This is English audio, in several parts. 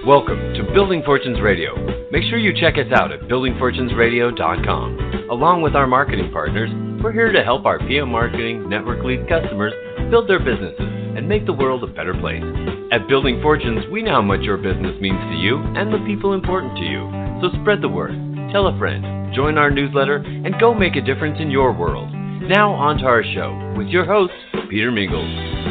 Welcome to Building Fortunes Radio. Make sure you check us out at buildingfortunesradio.com. Along with our marketing partners, we're here to help our PM Marketing Network Lead customers build their businesses and make the world a better place. At Building Fortunes, we know how much your business means to you and the people important to you. So spread the word, tell a friend, join our newsletter, and go make a difference in your world. Now on to our show with your host, Peter Mingles.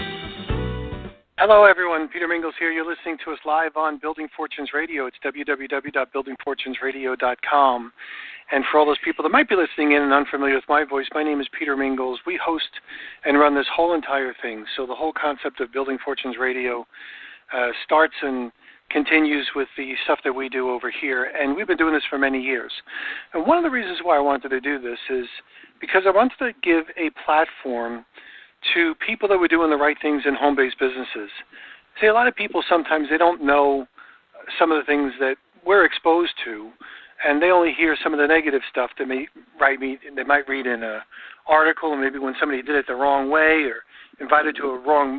Hello, everyone. Peter Mingles here. You're listening to us live on Building Fortunes Radio. It's www.buildingfortunesradio.com. And for all those people that might be listening in and unfamiliar with my voice, my name is Peter Mingles. We host and run this whole entire thing. So the whole concept of Building Fortunes Radio starts and continues with the stuff that we do over here. And we've been doing this for many years. And one of the reasons why I wanted to do this is because I wanted to give a platform to people that were doing the right things in home-based businesses. See, a lot of people sometimes they don't know some of the things that we're exposed to, and they only hear some of the negative stuff that they might read in an article, or maybe when somebody did it the wrong way, or invited to a wrong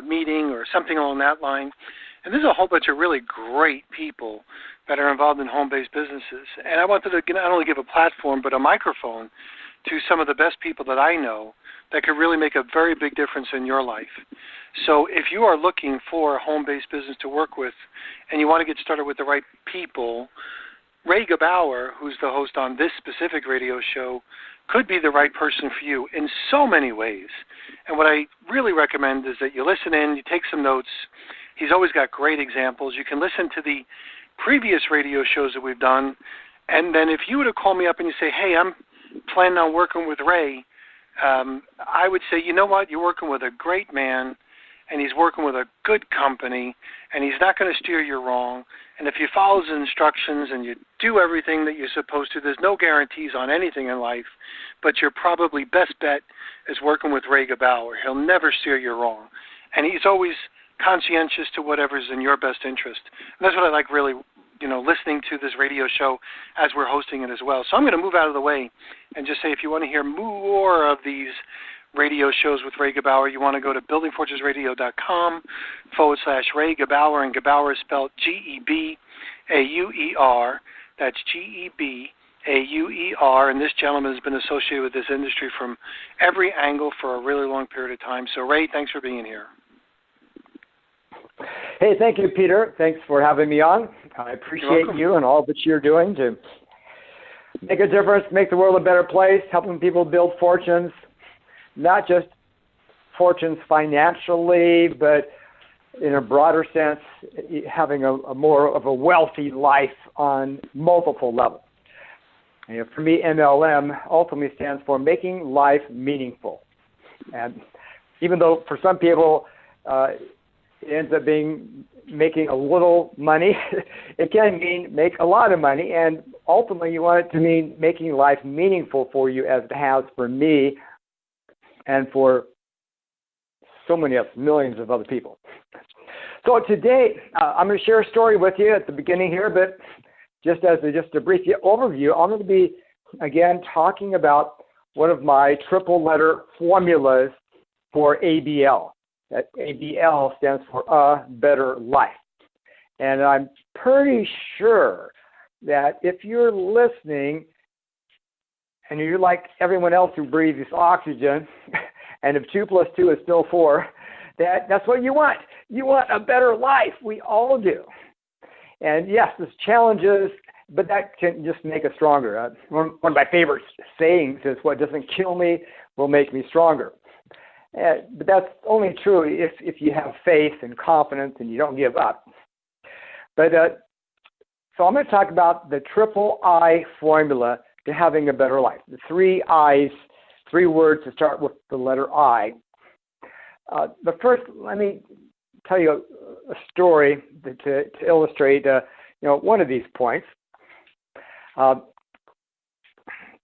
meeting, or something along that line. And there's a whole bunch of really great people that are involved in home-based businesses. And I wanted to not only give a platform, but a microphone to some of the best people that I know that could really make a very big difference in your life. So if you are looking for a home-based business to work with and you want to get started with the right people, Ray Gebauer, who's the host on this specific radio show, could be the right person for you in so many ways. And what I really recommend is that you listen in, you take some notes. He's always got great examples. You can listen to the previous radio shows that we've done, and then if you were to call me up and you say, hey, I'm planning on working with Ray, I would say, you know what, you're working with a great man, and he's working with a good company, and he's not going to steer you wrong. And if you follow his instructions and you do everything that you're supposed to, there's no guarantees on anything in life, but your probably best bet is working with Ray Gebauer. He'll never steer you wrong. And he's always conscientious to whatever's in your best interest. And that's what I like really, listening to this radio show as we're hosting it as well. So I'm going to move out of the way and just say if you want to hear more of these radio shows with Ray Gebauer, you want to go to buildingfortunesradio.com/Ray Gebauer, and Gebauer is spelled Gebauer. That's Gebauer, and this gentleman has been associated with this industry from every angle for a really long period of time. So Ray, thanks for being here. Hey, thank you, Peter. Thanks for having me on. I appreciate you and all that you're doing to make a difference, make the world a better place, helping people build fortunes, not just fortunes financially, but in a broader sense, having a more of a wealthy life on multiple levels. And for me, MLM ultimately stands for making life meaningful. And even though for some people, it ends up being making a little money. It can mean make a lot of money, and ultimately you want it to mean making life meaningful for you, as it has for me and for so many of millions of other people. So today, I'm going to share a story with you at the beginning here, but just a brief overview, I'm going to be, again, talking about one of my triple-letter formulas for ABL. That ABL stands for A Better Life. And I'm pretty sure that if you're listening and you're like everyone else who breathes oxygen, and if 2 + 2 is still 4, that's what you want. You want a better life. We all do. And yes, there's challenges, but that can just make us stronger. One of my favorite sayings is, what doesn't kill me will make me stronger. But that's only true if you have faith and confidence and you don't give up. But so I'm going to talk about the triple I formula to having a better life. The 3 I's, 3 words to start with the letter I. But first, let me tell you a story to illustrate one of these points.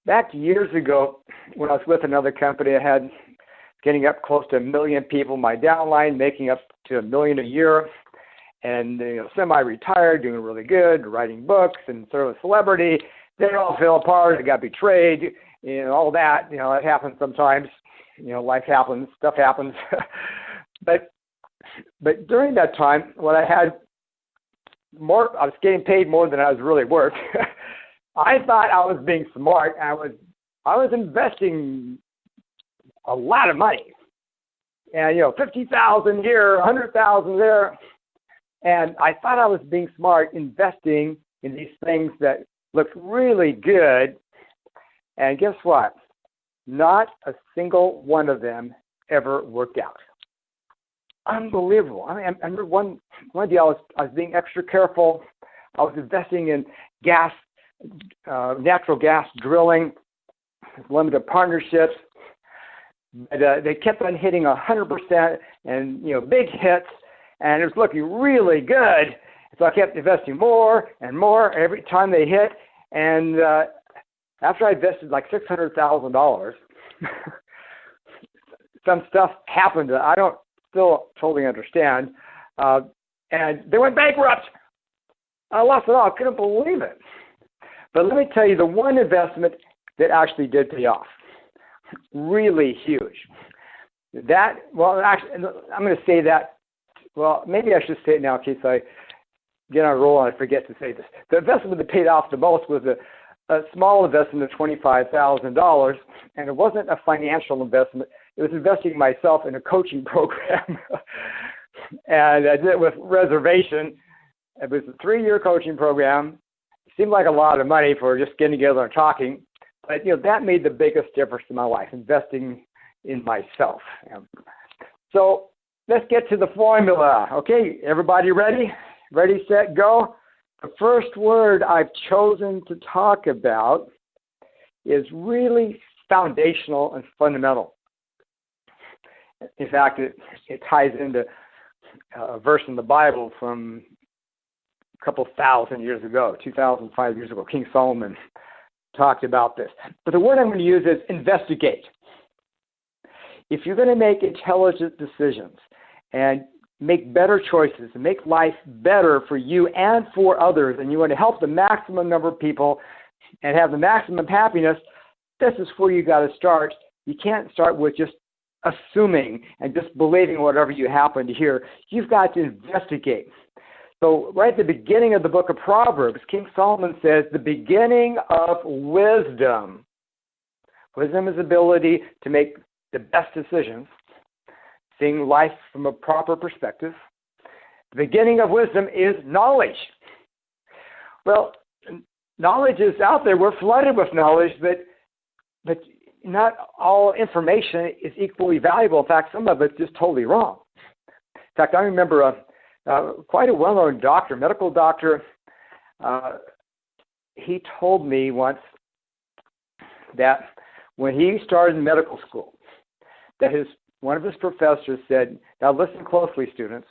Back years ago, when I was with another company, I had getting up close to 1 million people in my downline, making up to $1 million a year, and semi-retired, doing really good, writing books, and sort of a celebrity. Then it all fell apart. I got betrayed, all that. It happens sometimes. Life happens, stuff happens. But But during that time, when I was getting paid more than I was really worth. I thought I was being smart. I was investing a lot of money, and $50,000 here, $100,000 there, and I thought I was being smart, investing in these things that looked really good. And guess what? Not a single one of them ever worked out. Unbelievable. I remember one deal I was being extra careful. I was investing in gas, natural gas drilling, limited partnerships. But, they kept on hitting 100% and big hits, and it was looking really good. So I kept investing more and more every time they hit. And after I invested like $600,000, some stuff happened that I don't still totally understand, and they went bankrupt. I lost it all. I couldn't believe it. But let me tell you, the one investment that actually did pay off, really huge. Actually, I'm going to say that. Well, maybe I should say it now in case I get on a roll and I forget to say this. The investment that paid off the most was a small investment of $25,000, and it wasn't a financial investment. It was investing myself in a coaching program, and I did it with reservation. It was a 3-year coaching program. It seemed like a lot of money for just getting together and talking, but that made the biggest difference in my life, investing in myself. So let's get to the formula. Okay, everybody ready? Ready, set, go. The first word I've chosen to talk about is really foundational and fundamental. In fact, it ties into a verse in the Bible from a couple thousand years ago, 2,005 years ago. King Solomon talked about this. But the word I'm going to use is investigate. If you're going to make intelligent decisions and make better choices and make life better for you and for others, and you want to help the maximum number of people and have the maximum happiness, this is where you got to start. You can't start with just assuming and just believing whatever you happen to hear. You've got to investigate. So right at the beginning of the book of Proverbs, King Solomon says, the beginning of wisdom. Wisdom is the ability to make the best decisions, seeing life from a proper perspective. The beginning of wisdom is knowledge. Well, knowledge is out there. We're flooded with knowledge, but not all information is equally valuable. In fact, some of it's just totally wrong. In fact, I remember quite a well-known doctor, medical doctor. He told me once that when he started in medical school, that one of his professors said, now listen closely, students,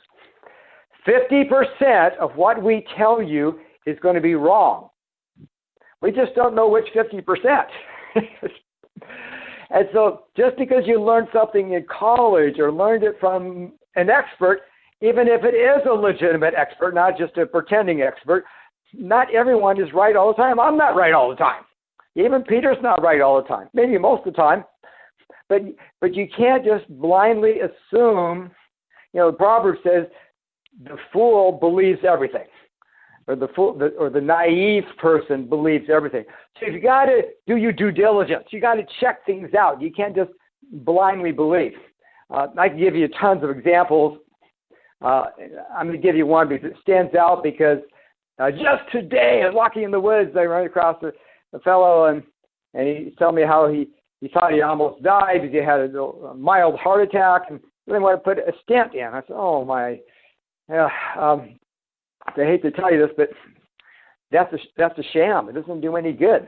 50% of what we tell you is going to be wrong. We just don't know which 50%. And so just because you learned something in college or learned it from an expert, even if it is a legitimate expert, not just a pretending expert, not everyone is right all the time. I'm not right all the time. Even Peter's not right all the time, maybe most of the time. But you can't just blindly assume. Proverbs says the fool believes everything, or the naive person believes everything. So you got to do your due diligence. You got to check things out. You can't just blindly believe. I can give you tons of examples. I'm going to give you one because it stands out because just today, I was walking in the woods, I ran across a fellow, and he told me how he thought he almost died because he had a mild heart attack, and they wanted to put a stent in. I said, oh, my. I hate to tell you this, but that's a sham. It doesn't do any good.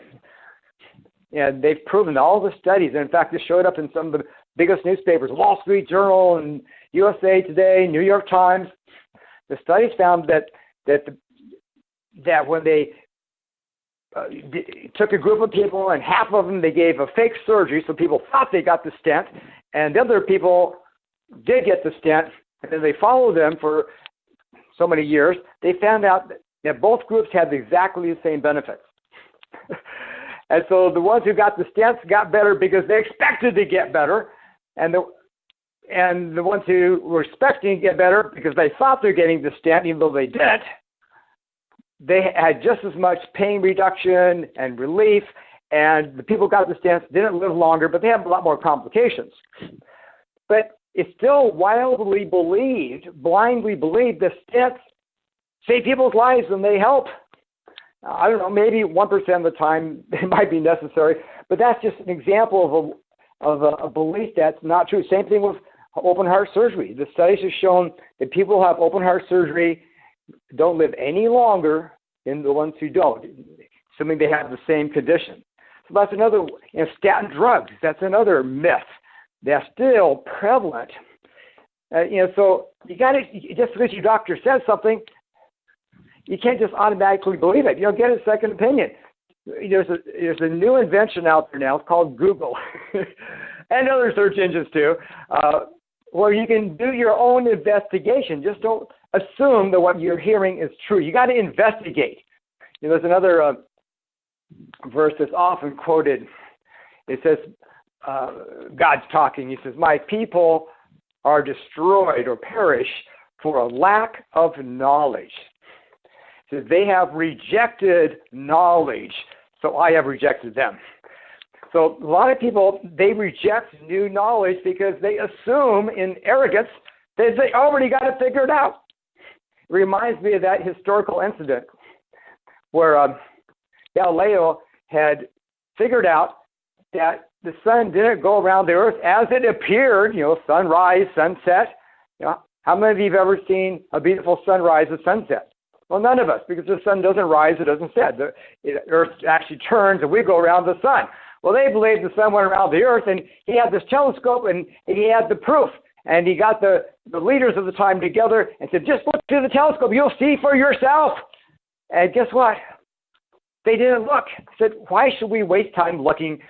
And they've proven all the studies, and in fact, this showed up in some of the biggest newspapers, Wall Street Journal and USA Today, New York Times. The studies found that when they took a group of people, and half of them they gave a fake surgery, so people thought they got the stent, and the other people did get the stent, and then they followed them for so many years. They found out that both groups had exactly the same benefits. And so the ones who got the stents got better because they expected to get better, and And the ones who were expecting to get better because they thought they're getting the stent, even though they didn't, they had just as much pain reduction and relief. And the people who got the stents didn't live longer, but they had a lot more complications. But it's still blindly believed that stents save people's lives and they help. I don't know, maybe 1% of the time it might be necessary, but that's just an example of a belief that's not true. Same thing with open heart surgery. The studies have shown that people who have open heart surgery don't live any longer than the ones who don't, assuming they have the same condition. So that's another, statin drugs, that's another myth that's still prevalent. So you got to, just because your doctor says something, you can't just automatically believe it. Get a second opinion. There's a new invention out there now. It's called Google and other search engines too, where you can do your own investigation. Just don't assume that what you're hearing is true. You got to investigate. There's another verse that's often quoted. It says, God's talking. He says, "My people are destroyed or perish for a lack of knowledge." He says, "They have rejected knowledge, so I have rejected them." So a lot of people, they reject new knowledge because they assume in arrogance that they already got it figured out. It reminds me of that historical incident where Galileo had figured out that the sun didn't go around the earth as it appeared, sunrise, sunset. How many of you have ever seen a beautiful sunrise or sunset? Well, none of us, because the sun doesn't rise, it doesn't set. The earth actually turns and we go around the sun. Well, they believed the sun went around the earth, and he had this telescope and he had the proof. And he got the leaders of the time together and said, "Just look through the telescope, you'll see for yourself." And guess what? They didn't look. They said, "Why should we waste time looking?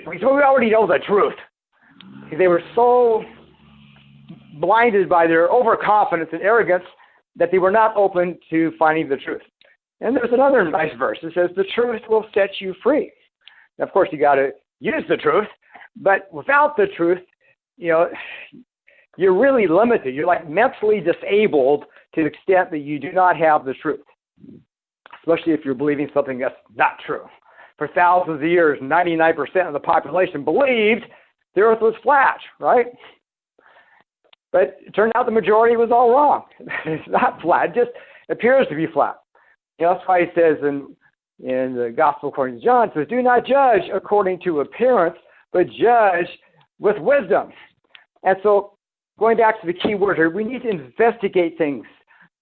We already know the truth." They were so blinded by their overconfidence and arrogance that they were not open to finding the truth. And there's another nice verse. It says, "The truth will set you free." Now, of course, you got to use the truth, but without the truth, you're really limited. You're like mentally disabled to the extent that you do not have the truth, especially if you're believing something that's not true. For thousands of years, 99% of the population believed the earth was flat, right? But it turned out the majority was all wrong. It's not flat. It just appears to be flat. That's why he says in the Gospel according to John, it says, "Do not judge according to appearance, but judge with wisdom." And so going back to the key word here, we need to investigate things.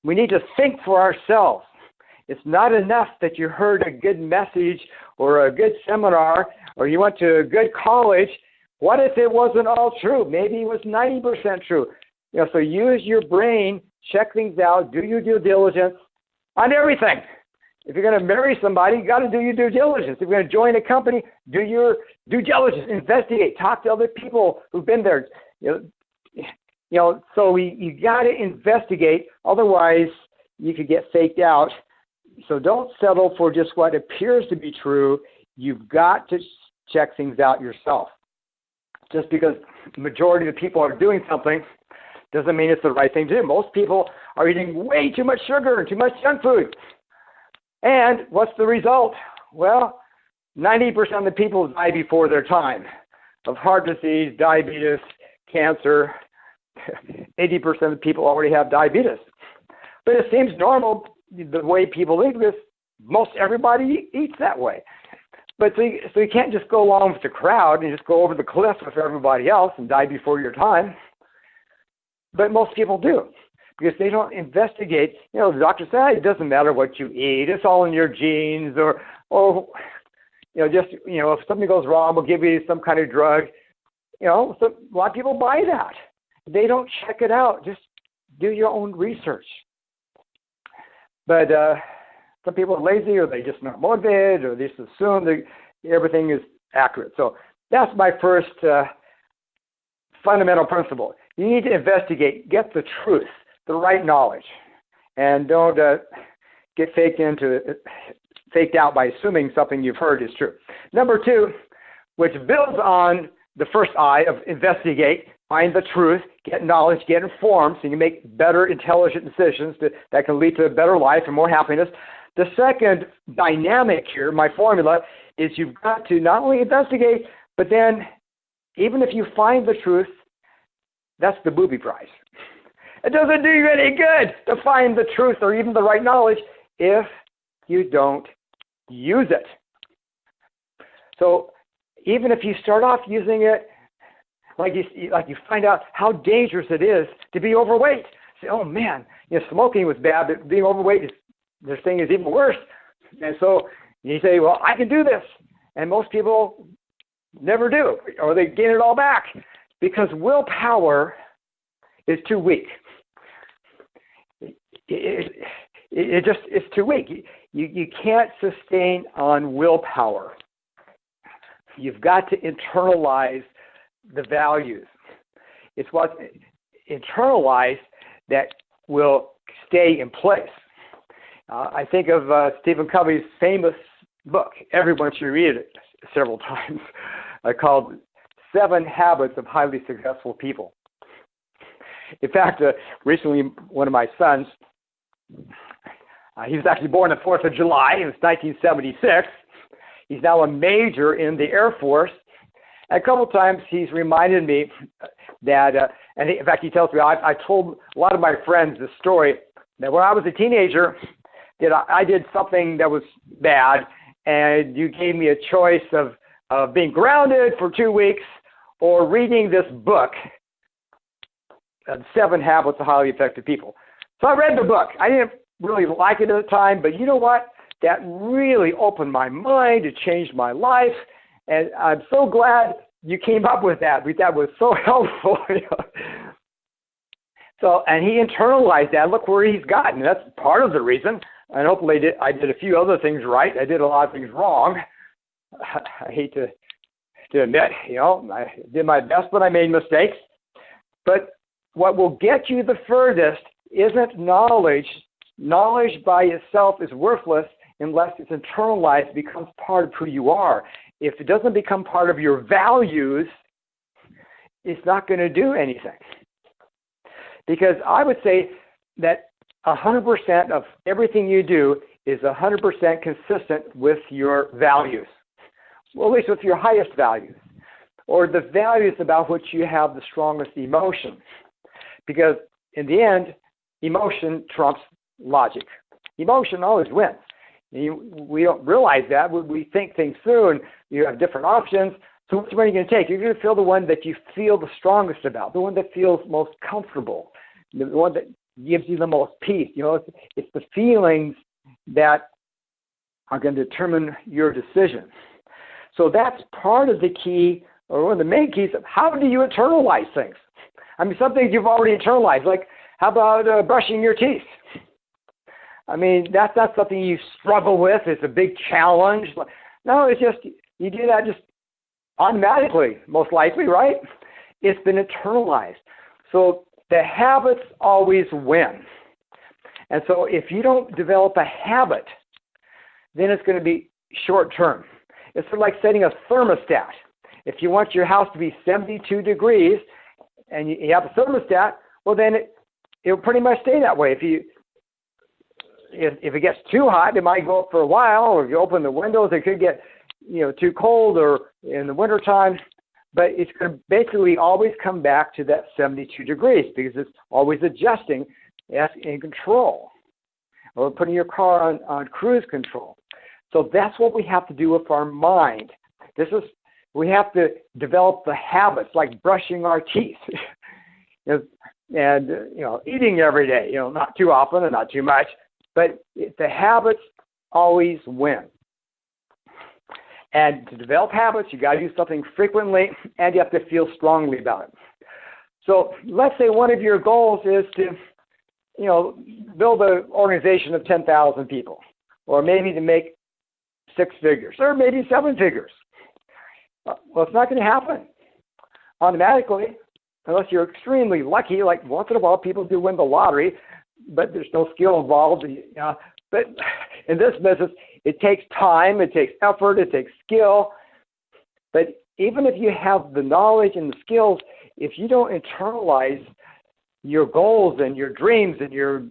We need to think for ourselves. It's not enough that you heard a good message or a good seminar or you went to a good college. What if it wasn't all true? Maybe it was 90% true. So use your brain, check things out, do your due diligence on everything. If you're going to marry somebody, you got to do your due diligence. If you're going to join a company, do your due diligence, investigate, talk to other people who've been there. So you got to investigate. Otherwise, you could get faked out. So don't settle for just what appears to be true. You've got to check things out yourself. Just because the majority of the people are doing something doesn't mean it's the right thing to do. Most people are eating way too much sugar and too much junk food. And what's the result? Well, 90% of the people die before their time of heart disease, diabetes, cancer. 80% of the people already have diabetes. But it seems normal the way people eat this. Most everybody eats that way. But so you can't just go along with the crowd and just go over the cliff with everybody else and die before your time. But most people do because they don't investigate. The doctor said it doesn't matter what you eat; it's all in your genes, or if something goes wrong, we'll give you some kind of drug. So a lot of people buy that. They don't check it out. Just do your own research. But some people are lazy, or they just not motivated, or they just assume that everything is accurate. So that's my first fundamental principle. You need to investigate, get the truth, the right knowledge, and don't get faked out by assuming something you've heard is true. Number two, which builds on the first I of investigate, find the truth, get knowledge, get informed, so you can make better, intelligent decisions that can lead to a better life and more happiness. The second dynamic here, my formula, is you've got to not only investigate, but then even if you find the truth, that's the booby prize. It doesn't do you any good to find the truth or even the right knowledge if you don't use it. So even if you start off using it, like you find out how dangerous it is to be overweight. Say, oh man, smoking was bad, but being overweight this thing is even worse. And so you say, well, I can do this. And most people never do, or they gain it all back because willpower is too weak. It's too weak. You can't sustain on willpower. You've got to internalize the values. It's what's internalized that will stay in place. I think of Stephen Covey's famous book, everyone should read it several times, called 7 Habits of Highly Successful People. In fact, recently one of my sons, he was actually born on the 4th of July. It was 1976. He's now a major in the Air Force. A couple of times he's reminded me that, in fact, he tells me, I told a lot of my friends this story, that when I was a teenager, that I did something that was bad, and you gave me a choice of being grounded for 2 weeks or reading this book, 7 Habits of Highly Effective People. So I read the book. I didn't really like it at the time, but you know what? That really opened my mind. It changed my life. And I'm so glad you came up with that. That was so helpful. So, and he internalized that. Look where he's gotten. That's part of the reason. And hopefully I did a few other things right. I did a lot of things wrong. I hate to admit, I did my best, but I made mistakes. But what will get you the furthest isn't knowledge. Knowledge by itself is worthless unless it's internalized, becomes part of who you are. If it doesn't become part of your values, it's not going to do anything. Because I would say that 100% of everything you do is 100% consistent with your values. Well, at least with your highest values, or the values about which you have the strongest emotion. Because in the end, emotion trumps logic. Emotion always wins. We don't realize that. We think things through, and you have different options. So which one are you going to take? You're going to feel the one that you feel the strongest about, the one that feels most comfortable, the one that gives you the most peace. It's the feelings that are going to determine your decision. So that's part of the key, or one of the main keys of how do you internalize things. I mean, some things you've already internalized, like how about brushing your teeth? I mean, that's not something you struggle with. It's a big challenge. No, it's just, you do that just automatically, most likely, right? It's been internalized. So the habits always win. And so if you don't develop a habit, then it's going to be short term. It's sort of like setting a thermostat. If you want your house to be 72 degrees and you have a thermostat, well, then it'll pretty much stay that way. If it gets too hot, it might go up for a while, or if you open the windows, it could get too cold, or in the wintertime. But it's going to basically always come back to that 72 degrees because it's always adjusting in control, or putting your car on cruise control. So that's what we have to do with our mind. We have to develop the habits, like brushing our teeth, and eating every day. Not too often and not too much. But the habits always win. And to develop habits, you got to do something frequently, and you have to feel strongly about it. So let's say one of your goals is to, build an organization of 10,000 people, or maybe to make 6 figures, or maybe 7 figures. Well, it's not going to happen automatically unless you're extremely lucky. Like once in a while, people do win the lottery, but there's no skill involved. But in this business, it takes time, it takes effort, it takes skill. But even if you have the knowledge and the skills, if you don't internalize your goals and your dreams and your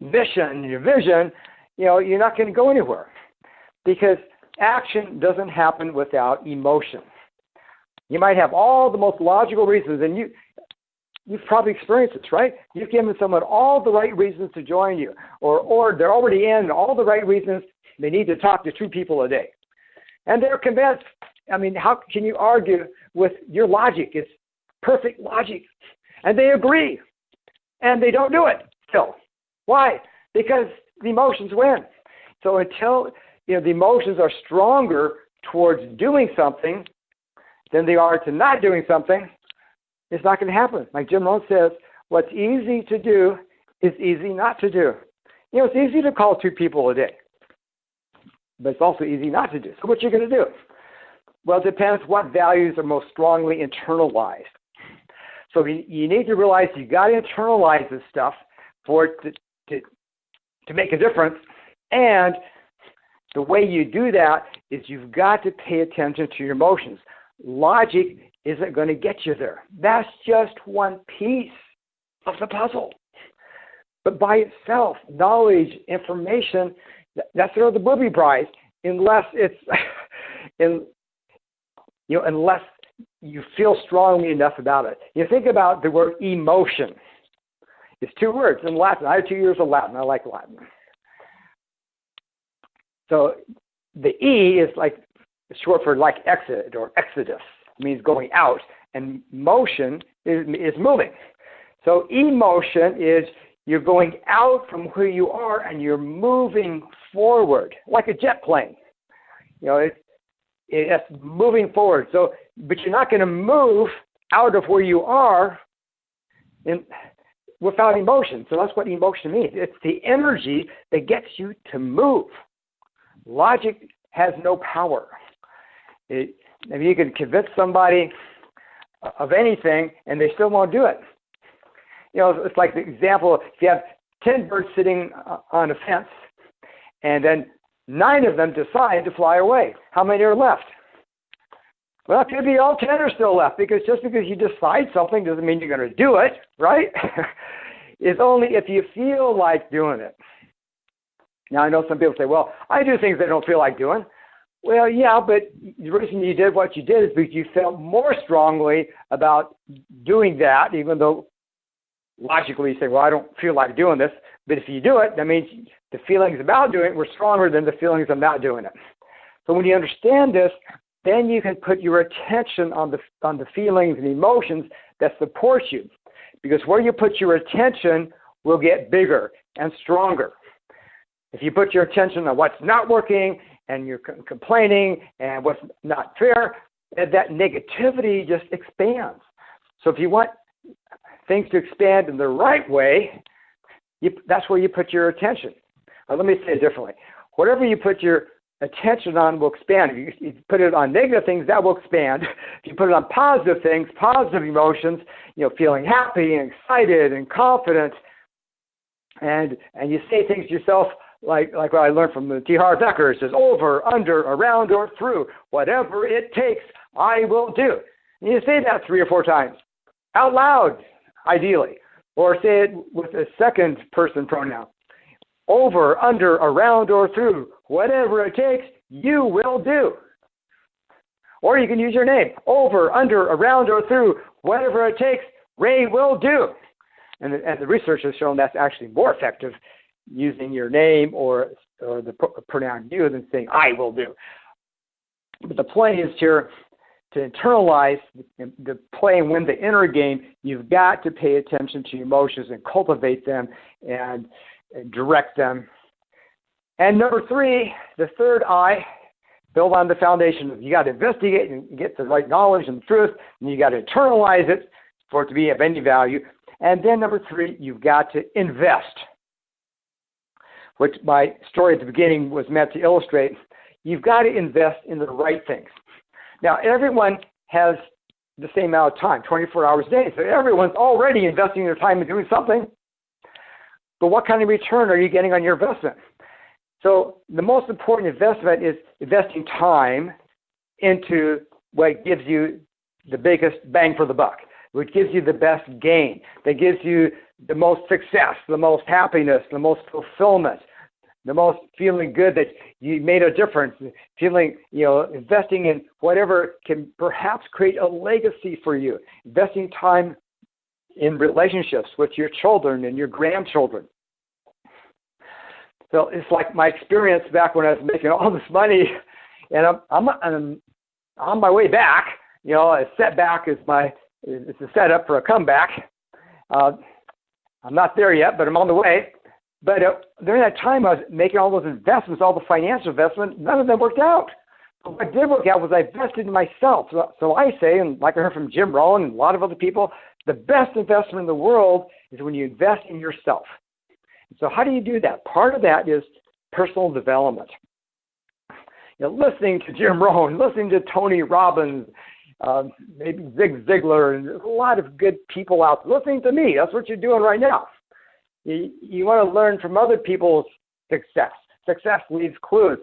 mission and your vision, you're not going to go anywhere, because action doesn't happen without emotion. You might have all the most logical reasons, and you've probably experienced this, right? You've given someone all the right reasons to join you, or they're already in all the right reasons they need to talk to 2 people a day. And they're convinced. I mean, how can you argue with your logic? It's perfect logic. And they agree. And they don't do it still. Why? Because the emotions win. So until the emotions are stronger towards doing something than they are to not doing something, it's not going to happen. Like Jim Rohn says, what's easy to do is easy not to do. It's easy to call 2 people a day, but it's also easy not to do. So what you're going to do? Well, it depends what values are most strongly internalized. So you need to realize you got to internalize this stuff for it to make a difference. And the way you do that is you've got to pay attention to your emotions. Logic isn't going to get you there. That's just one piece of the puzzle. But by itself, knowledge, information, that's sort of the booby prize, unless it's unless you feel strongly enough about it. You think about the word emotion. It's 2 words in Latin. I have 2 years of Latin. I like Latin. So the E is like short for like exit or exodus. It means going out, and motion is moving. So emotion is you're going out from who you are and you're moving forward, like a jet plane. It's moving forward. So, but you're not going to move out of where you are without emotion. So that's what emotion means. It's the energy that gets you to move. Logic has no power. If you can convince somebody of anything and they still won't do it. It's like the example, if you have 10 birds sitting on a fence and then 9 of them decide to fly away, how many are left? Well, maybe all 10 are still left, because just because you decide something doesn't mean you're going to do it, right? It's only if you feel like doing it. Now, I know some people say, well, I do things I don't feel like doing. Well, yeah, but the reason you did what you did is because you felt more strongly about doing that, even though logically you say, well, I don't feel like doing this. But if you do it, that means the feelings about doing it were stronger than the feelings of not doing it. So when you understand this, then you can put your attention on the feelings and emotions that support you. Because where you put your attention will get bigger and stronger. If you put your attention on what's not working and you're complaining and what's not fair, that negativity just expands. So if you want things to expand in the right way, that's where you put your attention. Let me say it differently. Whatever you put your attention on will expand. If you put it on negative things, that will expand. If you put it on positive things, positive emotions, feeling happy and excited and confident, and you say things to yourself like what I learned from T. Harv Eker. It says, over, under, around, or through. Whatever it takes, I will do. And you say that 3 or 4 times, out loud, ideally. Or say it with a second person pronoun. Over, under, around, or through. Whatever it takes, you will do. Or you can use your name. Over, under, around, or through. Whatever it takes, Ray will do. And the research has shown that's actually more effective using your name or the pronoun you than saying I will do. But the point is here to internalize the play and win the inner game. You've got to pay attention to your emotions and cultivate them and direct them. And number 3, the third I, build on the foundation of you got to investigate and get the right knowledge and the truth, and you got to internalize it for it to be of any value. And then number 3, you've got to invest, which my story at the beginning was meant to illustrate. You've got to invest in the right things. Now, everyone has the same amount of time, 24 hours a day, so everyone's already investing their time in doing something. But what kind of return are you getting on your investment? So the most important investment is investing time into what gives you the biggest bang for the buck, which gives you the best gain, that gives you the most success, the most happiness, the most fulfillment, the most feeling good that you made a difference, feeling, investing in whatever can perhaps create a legacy for you, investing time in relationships with your children and your grandchildren. So it's like my experience back when I was making all this money, and I'm on my way back. A setback it's a setup for a comeback. I'm not there yet, but I'm on the way. But during that time, I was making all those investments, all the financial investments. None of them worked out. But what did work out was I invested in myself. So I say, and like I heard from Jim Rohn and a lot of other people, the best investment in the world is when you invest in yourself. So how do you do that? Part of that is personal development. Listening to Jim Rohn, listening to Tony Robbins, maybe Zig Ziglar, and there's a lot of good people out there. Listening to me, that's what you're doing right now. You want to learn from other people's success. Success leaves clues.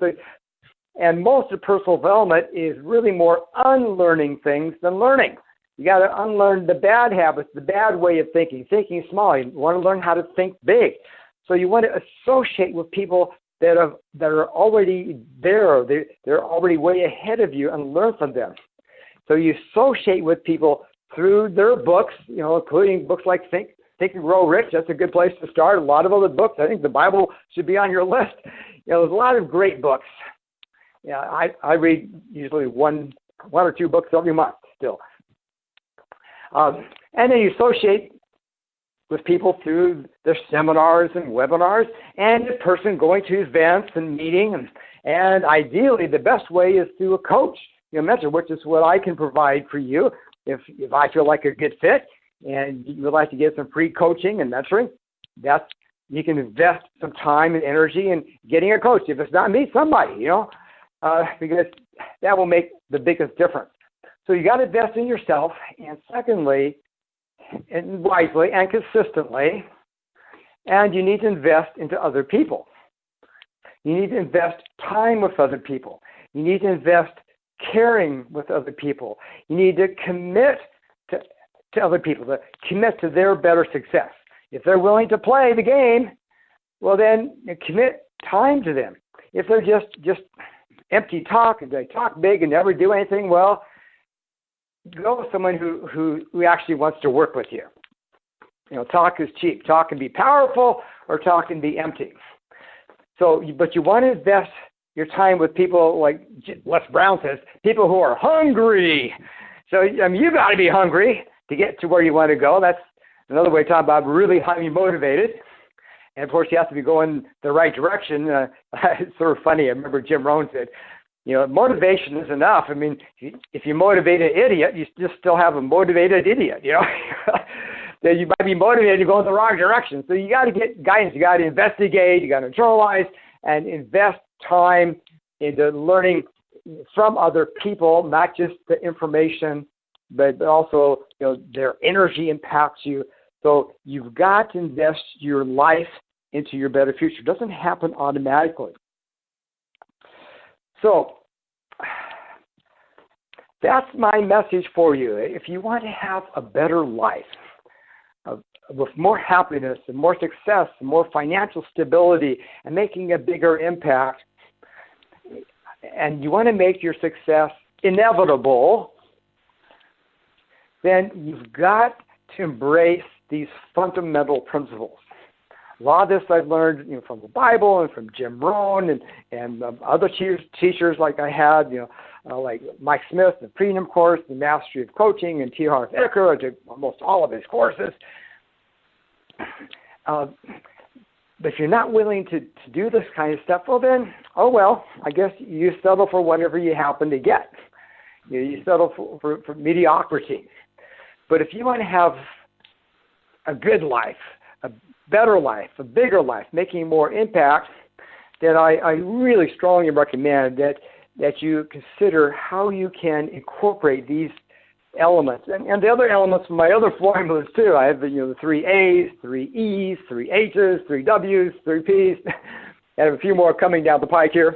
And most of personal development is really more unlearning things than learning. You got to unlearn the bad habits, the bad way of thinking small. You want to learn how to think big. So you want to associate with people that are already there. They're already way ahead of you and learn from them. So you associate with people through their books, including books like Think and Grow Rich. That's a good place to start. A lot of other books. I think the Bible should be on your list. There's a lot of great books. I read usually one or two books every month still. And then you associate with people through their seminars and webinars, and the person going to events and meeting. And ideally, the best way is through a coach, mentor, which is what I can provide for you. If I feel like a good fit and you would like to get some free coaching and mentoring, you can invest some time and energy in getting a coach. If it's not me, somebody, because that will make the biggest difference. So you got to invest in yourself, and secondly, and wisely and consistently, and you need to invest into other people. You need to invest time with other people. You need to invest caring with other people. You need to commit to other people, to commit to their better success. If they're willing to play the game, well then commit time to them. If they're just empty talk and they talk big and never do anything, well, go with someone who actually wants to work with you. Talk is cheap. Talk can be powerful or talk can be empty. But you want to invest your time with people like Les Brown says, people who are hungry. So, you got to be hungry to get to where you want to go. That's another way of talking about really highly motivated. And, of course, you have to be going the right direction. It's sort of funny. I remember Jim Rohn said, motivation is enough. If you motivate an idiot, you just still have a motivated idiot, That you might be motivated to go in the wrong direction. So you got to get guidance. You got to investigate. You got to internalize and invest time into learning from other people, not just the information, but also, their energy impacts you. So you've got to invest your life into your better future. It doesn't happen automatically. So that's my message for you. If you want to have a better life with more happiness and more success and more financial stability and making a bigger impact, and you want to make your success inevitable, then you've got to embrace these fundamental principles. A lot of this I've learned from the Bible and from Jim Rohn and other teachers like I had, like Mike Smith, the Freedom Course, the Mastery of Coaching, and T. Harv Eker. I took almost all of his courses. But if you're not willing to do this kind of stuff, well then, I guess you settle for whatever you happen to get. You settle for mediocrity. But if you want to have a good life, a better life, a bigger life, making more impact, then I really strongly recommend that you consider how you can incorporate these elements. And the other elements from my other formulas too. I have the 3 A's, 3 E's, 3 H's, 3 W's, 3 P's. I have a few more coming down the pike here.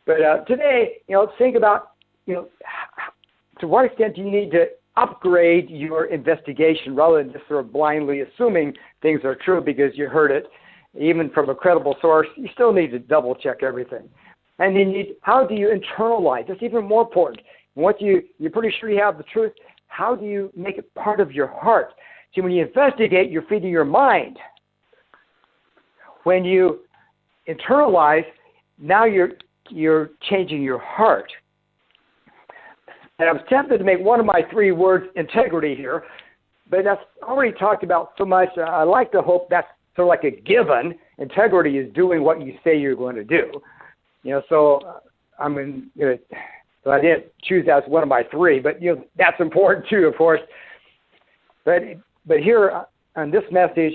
But today, think about, to what extent do you need to upgrade your investigation rather than just sort of blindly assuming things are true because you heard it, even from a credible source. You still need to double check everything. And then how do you internalize? That's even more important. Once you're pretty sure you have the truth, how do you make it part of your heart? See, when you investigate, you're feeding your mind. When you internalize, now you're changing your heart. And I was tempted to make one of my 3 words integrity here, but that's already talked about so much. I like to hope that's sort of like a given. Integrity is doing what you say you're going to do. So so I didn't choose that as one of my 3, but that's important too, of course. But here on this message,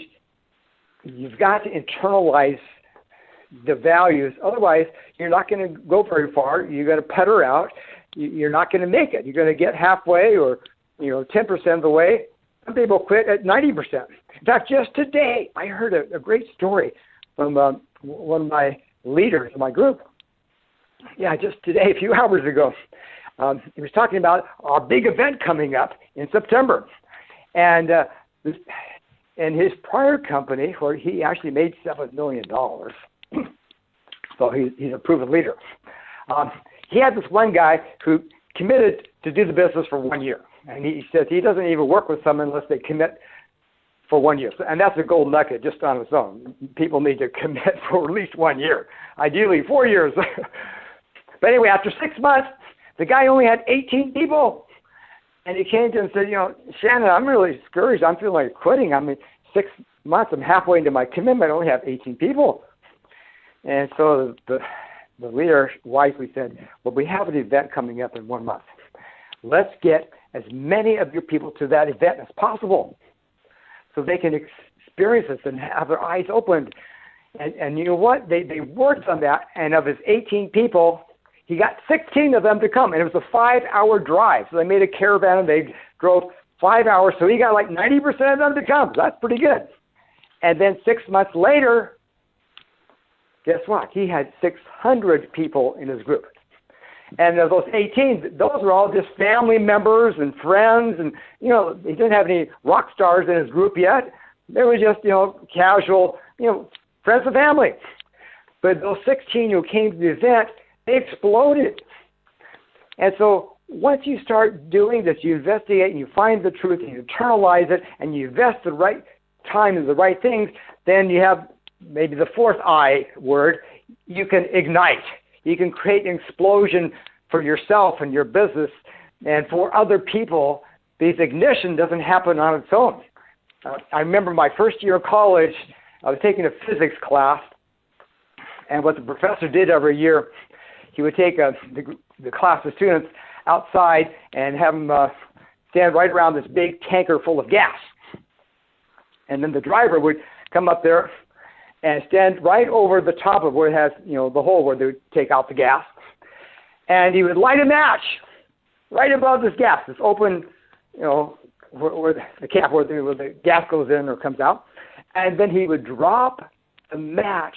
you've got to internalize the values. Otherwise, you're not going to go very far. You're going to putter out. You're not going to make it. You're going to get halfway or 10% of the way. Some people quit at 90%. In fact, just today, I heard a great story from one of my leaders in my group. Yeah, just today, a few hours ago. He was talking about our big event coming up in September. And in his prior company, where he actually made $7 million, so he's a proven leader, he had this one guy who committed to do the business for 1 year. And he says he doesn't even work with someone unless they commit for 1 year. And that's a gold nugget just on its own. People need to commit for at least 1 year, ideally 4 years. But anyway, after 6 months, the guy only had 18 people. And he came to him and said, Shannon, I'm really discouraged. I'm feeling like quitting. 6 months, I'm halfway into my commitment. I only have 18 people. And so the leader wisely said, well, we have an event coming up in 1 month. Let's get as many of your people to that event as possible so they can experience this and have their eyes opened. And you know what? They worked on that, and of his 18 people, he got 16 of them to come, and it was a 5-hour drive. So they made a caravan, and they drove 5 hours, so he got like 90% of them to come. So that's pretty good. And then 6 months later, guess what? He had 600 people in his group. And of those 18, those were all just family members and friends. And, he didn't have any rock stars in his group yet. They were just, casual, friends and family. But those 16 who came to the event, they exploded. And so once you start doing this, you investigate and you find the truth and you internalize it and you invest the right time in the right things, then you have maybe the 4th I word, you can ignite. You can create an explosion for yourself and your business and for other people. This ignition doesn't happen on its own. I remember my first year of college, I was taking a physics class, and what the professor did every year, he would take the class of students outside and have them stand right around this big tanker full of gas. And then the driver would come up there and stand right over the top of where it has, the hole where they would take out the gas. And he would light a match right above this gas, this open, where the cap, where the gas goes in or comes out. And then he would drop the match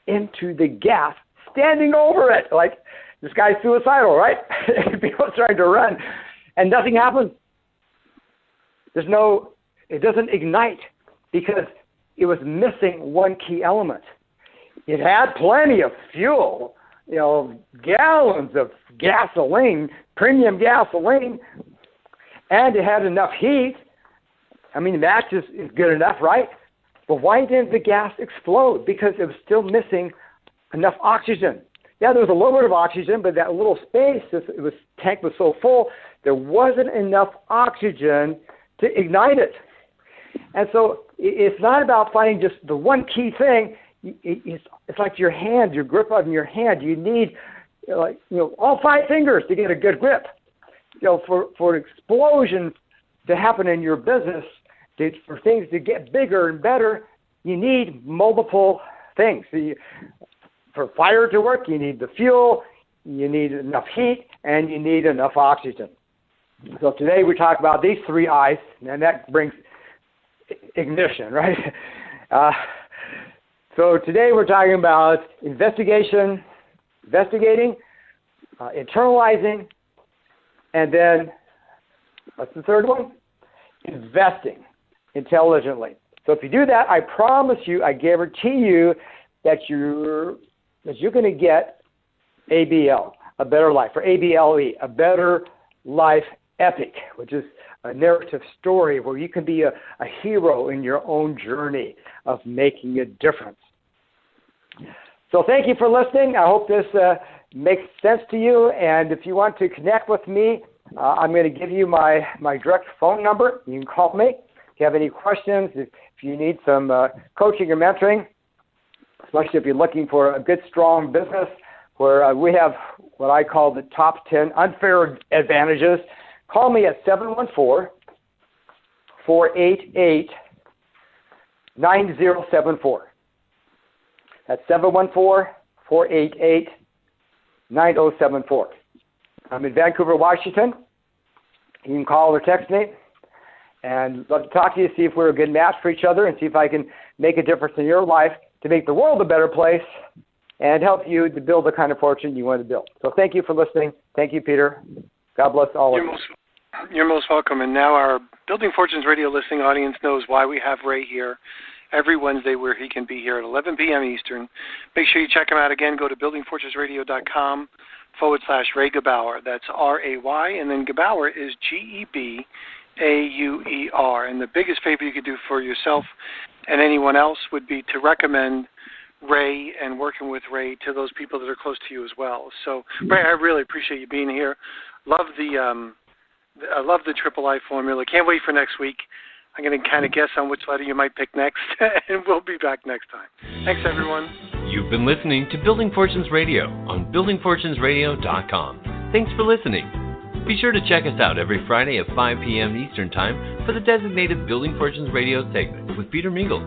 into the gas, standing over it. Like, this guy's suicidal, right? People trying to run. And nothing happens. It doesn't ignite because it was missing one key element. It had plenty of fuel, gallons of gasoline, premium gasoline, and it had enough heat. The match is good enough, right? But why didn't the gas explode? Because it was still missing enough oxygen. Yeah, there was a little bit of oxygen, but that little space, tank was so full, there wasn't enough oxygen to ignite it. And so it's not about finding just the one key thing. It's like your hand, your grip on your hand. You need, all 5 fingers to get a good grip. For an explosion to happen in your business, for things to get bigger and better, you need multiple things. For fire to work, you need the fuel, you need enough heat, and you need enough oxygen. So today we talk about these 3 I's, and that brings ignition, right? So today we're talking about investigating, internalizing, and then What's the third one? Investing intelligently. So if you do that, I promise you, I guarantee you that you're going to get ABL, a better life, or ABLE, a better life epic, which is a narrative story where you can be a hero in your own journey of making a difference. So thank you for listening. I hope this makes sense to you. And if you want to connect with me, I'm going to give you my direct phone number. You can call me if you have any questions, if you need some coaching or mentoring, especially if you're looking for a good, strong business where we have what I call the top 10 unfair advantages. Call me at 714-488-9074. That's 714-488-9074. I'm in Vancouver, Washington. You can call or text me. And love to talk to you, see if we're a good match for each other, and see if I can make a difference in your life to make the world a better place and help you to build the kind of fortune you want to build. So thank you for listening. Thank you, Peter. God bless all of you. You're most welcome. And now our Building Fortunes Radio listening audience knows why we have Ray here every Wednesday, where he can be here at 11 p.m. Eastern. Make sure you check him out again. Go to buildingfortunesradio.com/Ray Gebauer. That's R-A-Y, and then Gebauer is G-E-B-A-U-E-R. And the biggest favor you could do for yourself and anyone else would be to recommend Ray and working with Ray to those people that are close to you as well. So, Ray, I really appreciate you being here. I love the Triple I formula. Can't wait for next week. I'm going to kind of guess on which letter you might pick next, and we'll be back next time. Thanks, everyone. You've been listening to Building Fortunes Radio on buildingfortunesradio.com. Thanks for listening. Be sure to check us out every Friday at 5 p.m. Eastern Time for the designated Building Fortunes Radio segment with Peter Mingles.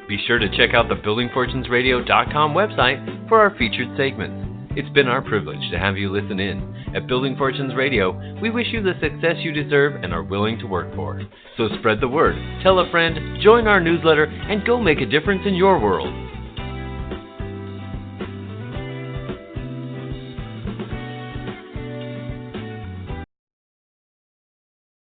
Be sure to check out the buildingfortunesradio.com website for our featured segments. It's been our privilege to have you listen in. At Building Fortunes Radio, we wish you the success you deserve and are willing to work for. So spread the word, tell a friend, join our newsletter, and go make a difference in your world.